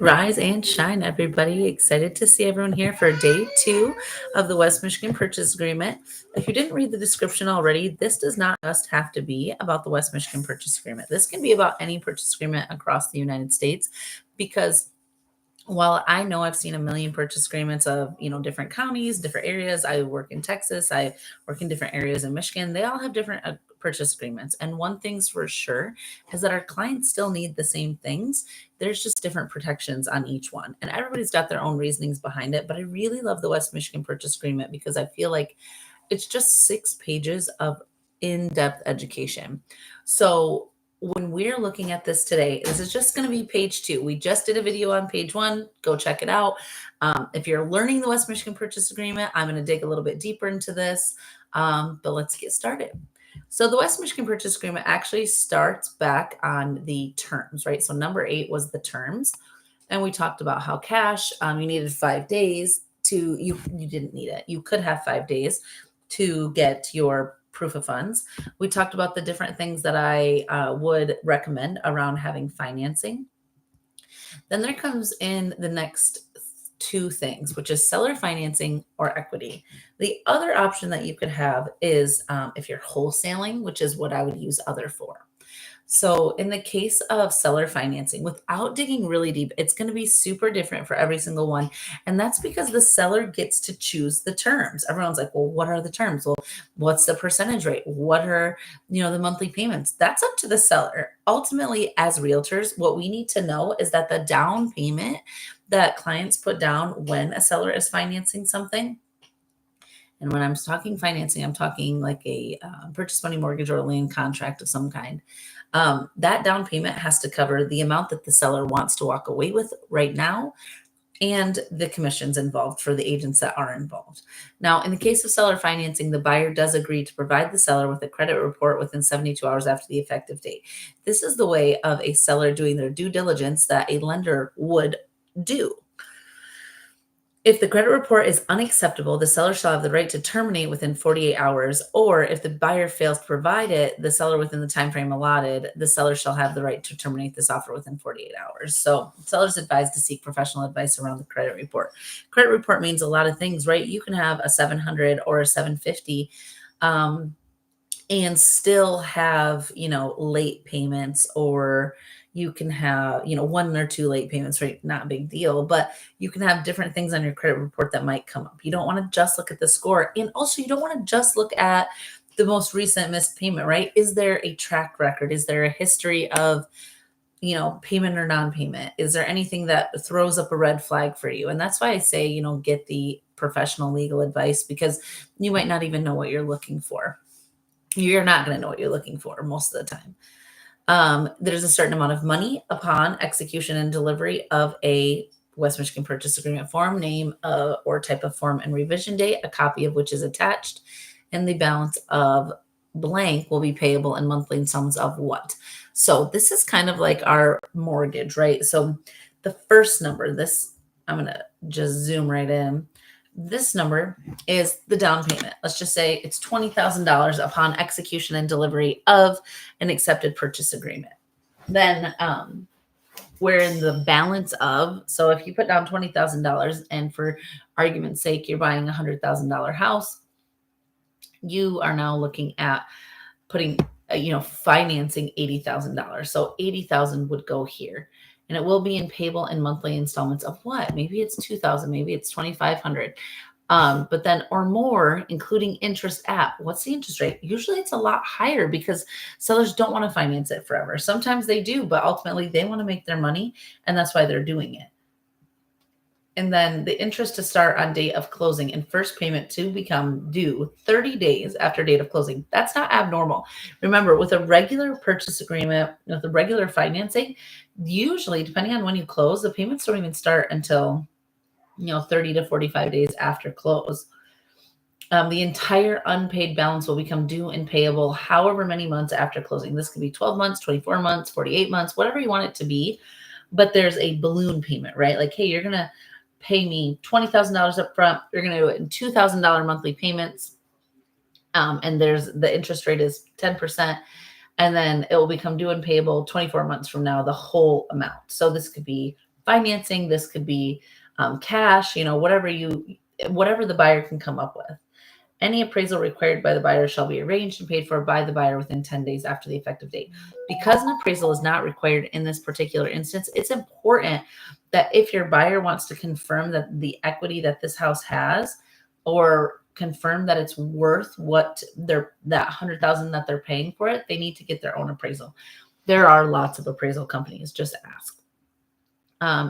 Rise and shine, everybody. Excited to see everyone here for day two of the West Michigan Purchase Agreement. If you didn't read the description already, this does not just have to be about the West Michigan Purchase Agreement. This can be about any purchase agreement across the United States because while I know I've seen a million purchase agreements of, different counties, different areas. I work in Texas, I work in different areas in Michigan. They all have different purchase agreements. And one thing's for sure is that our clients still need the same things. There's just different protections on each one. And everybody's got their own reasonings behind it. But I really love the West Michigan Purchase Agreement because I feel like it's just 6 pages of in-depth education. So when we're looking at this today, this is just going to be page 2. We just did a video on page 1. Go check it out. If you're learning the West Michigan Purchase Agreement, I'm going to dig a little bit deeper into this, but let's get started. So the West Michigan Purchase Agreement actually starts back on the terms, right? So number 8 was the terms. And we talked about how cash, you needed 5 days to, you didn't need it. You could have 5 days to get your proof of funds. We talked about the different things that I would recommend around having financing. Then there comes in the next 2 things, which is seller financing or equity. The other option that you could have is if you're wholesaling, which is what I would use other for. So in the case of seller financing, without digging really deep, it's going to be super different for every single one. And that's because the seller gets to choose the terms. Everyone's like, well, what are the terms? Well, what's the percentage rate? What are, the monthly payments? That's up to the seller. Ultimately, as realtors, what we need to know is that the down payment that clients put down when a seller is financing something, and when I'm talking financing, I'm talking like a purchase money mortgage or a land contract of some kind. That down payment has to cover the amount that the seller wants to walk away with right now and the commissions involved for the agents that are involved. Now, in the case of seller financing, the buyer does agree to provide the seller with a credit report within 72 hours after the effective date. This is the way of a seller doing their due diligence that a lender would do. If the credit report is unacceptable, the seller shall have the right to terminate within 48 hours, or if the buyer fails to provide it, the seller within the time frame allotted, the seller shall have the right to terminate this offer within 48 hours. So sellers advised to seek professional advice around the credit report. Credit report means a lot of things, right? You can have a 700 or a 750 and still have, late payments, or you can have, 1 or 2 late payments, right? Not a big deal, but you can have different things on your credit report that might come up. You don't want to just look at the score. And also you don't want to just look at the most recent missed payment, right? Is there a track record? Is there a history of, payment or non-payment? Is there anything that throws up a red flag for you? And that's why I say, get the professional legal advice, because you might not even know what you're looking for. You're not going to know what you're looking for most of the time. There's a certain amount of money upon execution and delivery of a West Michigan Purchase Agreement form, name or type of form and revision date, a copy of which is attached, and the balance of blank will be payable in monthly installments of what? So this is kind of like our mortgage, right? So the first number, I'm going to just zoom right in. This number is the down payment. Let's just say it's $20,000 upon execution and delivery of an accepted purchase agreement. Then we're in the balance of, so if you put down $20,000 and for argument's sake, you're buying a $100,000 house, you are now looking at putting, financing $80,000. So $80,000 would go here. And it will be in payable in monthly installments of what? Maybe it's $2,000, maybe it's $2,500. But then, or more, including interest at, what's the interest rate? Usually it's a lot higher because sellers don't want to finance it forever. Sometimes they do, but ultimately they want to make their money, and that's why they're doing it. And then the interest to start on date of closing and first payment to become due 30 days after date of closing. That's not abnormal. Remember, with a regular purchase agreement, with the regular financing, usually, depending on when you close, the payments don't even start until, 30 to 45 days after close. The entire unpaid balance will become due and payable however many months after closing. This could be 12 months, 24 months, 48 months, whatever you want it to be. But there's a balloon payment, right? Like, hey, you're going to pay me $20,000 up front. You're going to do it in $2,000 monthly payments. And the interest rate is 10%. And then it will become due and payable 24 months from now, the whole amount. So this could be financing. This could be cash, whatever the buyer can come up with. Any appraisal required by the buyer shall be arranged and paid for by the buyer within 10 days after the effective date. Because an appraisal is not required in this particular instance, it's important that if your buyer wants to confirm that the equity that this house has, or confirm that it's worth what that $100,000 that they're paying for it, they need to get their own appraisal. There are lots of appraisal companies. Just ask.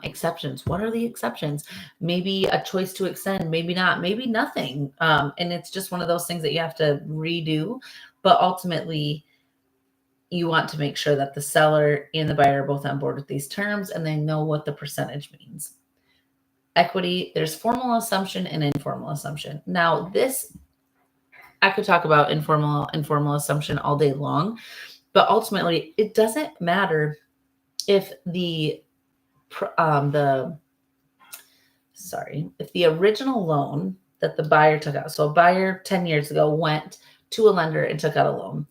Exceptions. What are the exceptions? Maybe a choice to extend, maybe not, maybe nothing. And it's just one of those things that you have to redo. But ultimately, you want to make sure that the seller and the buyer are both on board with these terms and they know what the percentage means. Equity, there's formal assumption and informal assumption. Now, this, I could talk about informal assumption all day long, but ultimately, it doesn't matter if the original loan that the buyer took out, so a buyer 10 years ago went to a lender and took out a loan.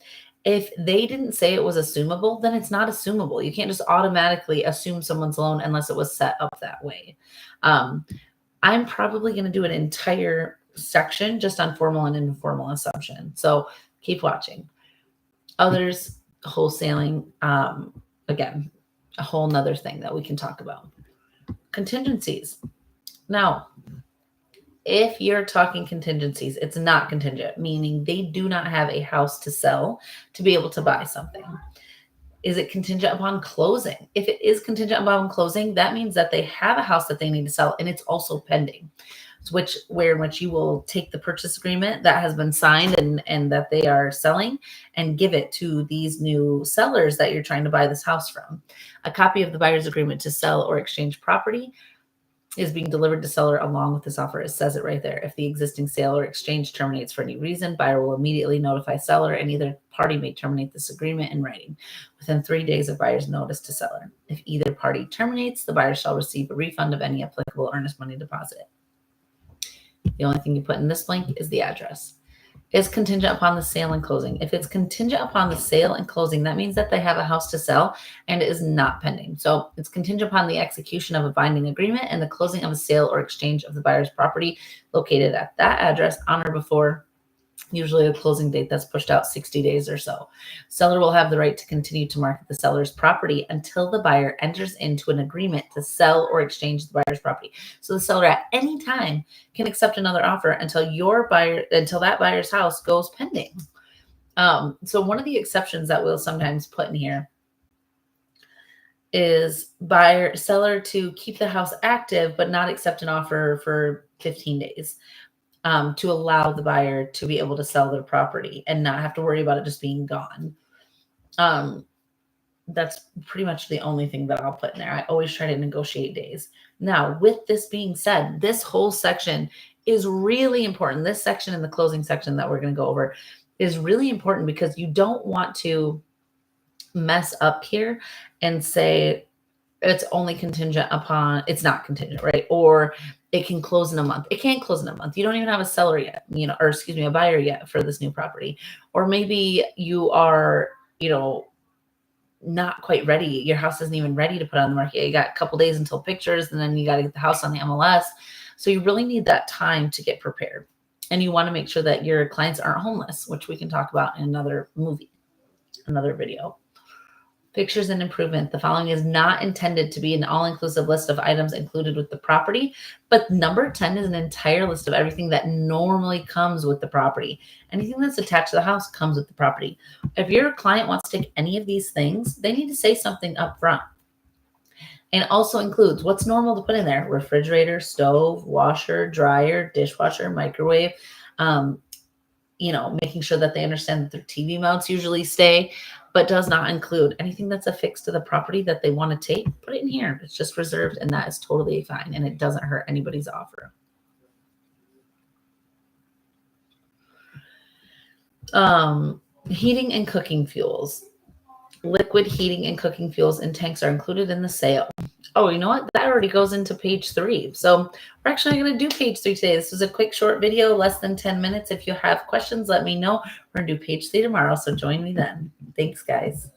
If they didn't say it was assumable, then it's not assumable. You can't just automatically assume someone's loan unless it was set up that way. I'm probably going to do an entire section just on formal and informal assumption. So keep watching. Others, wholesaling, again, a whole nother thing that we can talk about. Contingencies. Now, if you're talking contingencies, it's not contingent, meaning they do not have a house to sell to be able to buy something. Is it contingent upon closing? If it is contingent upon closing, that means that they have a house that they need to sell and it's also pending. In which you will take the purchase agreement that has been signed and that they are selling and give it to these new sellers that you're trying to buy this house from. A copy of the buyer's agreement to sell or exchange property is being delivered to seller along with this offer. It says it right there. If the existing sale or exchange terminates for any reason, buyer will immediately notify seller and either party may terminate this agreement in writing within 3 days of buyer's notice to seller. If either party terminates, the buyer shall receive a refund of any applicable earnest money deposit. The only thing you put in this blank is the address. Is contingent upon the sale and closing. If it's contingent upon the sale and closing, that means that they have a house to sell and it is not pending. So it's contingent upon the execution of a binding agreement and the closing of a sale or exchange of the buyer's property located at that address on or before usually a closing date that's pushed out 60 days or so. Seller will have the right to continue to market the seller's property until the buyer enters into an agreement to sell or exchange the buyer's property. So the seller at any time can accept another offer until that buyer's house goes pending. So one of the exceptions that we'll sometimes put in here is seller to keep the house active but not accept an offer for 15 days. To allow the buyer to be able to sell their property and not have to worry about it just being gone. That's pretty much the only thing that I'll put in there. I always try to negotiate days. Now, with this being said, this whole section is really important. This section and the closing section that we're going to go over is really important because you don't want to mess up here and say it's only contingent upon, it's not contingent, right? Or it can close in a month. It can't close in a month. You don't even have a seller yet, a buyer yet for this new property. Or maybe you are, not quite ready. Your house isn't even ready to put on the market. You got a couple days until pictures, and then you got to get the house on the MLS. So you really need that time to get prepared. And you want to make sure that your clients aren't homeless, which we can talk about in another video. Pictures and improvement. The following is not intended to be an all-inclusive list of items included with the property, but number 10 is an entire list of everything that normally comes with the property. Anything that's attached to the house comes with the property. If your client wants to take any of these things, they need to say something up front. And also includes what's normal to put in there: refrigerator, stove, washer, dryer, dishwasher, microwave, making sure that they understand that their TV mounts usually stay, but does not include anything that's affixed to the property that they want to take. Put it in here. It's just reserved, and that is totally fine, and it doesn't hurt anybody's offer. Heating and cooking fuels. Liquid heating and cooking fuels and tanks are included in the sale. Oh, you know what? That already goes into page 3. So we're actually going to do page 3 today. This was a quick, short video, less than 10 minutes. If you have questions, let me know. We're going to do page 3 tomorrow, so join me then. Thanks, guys.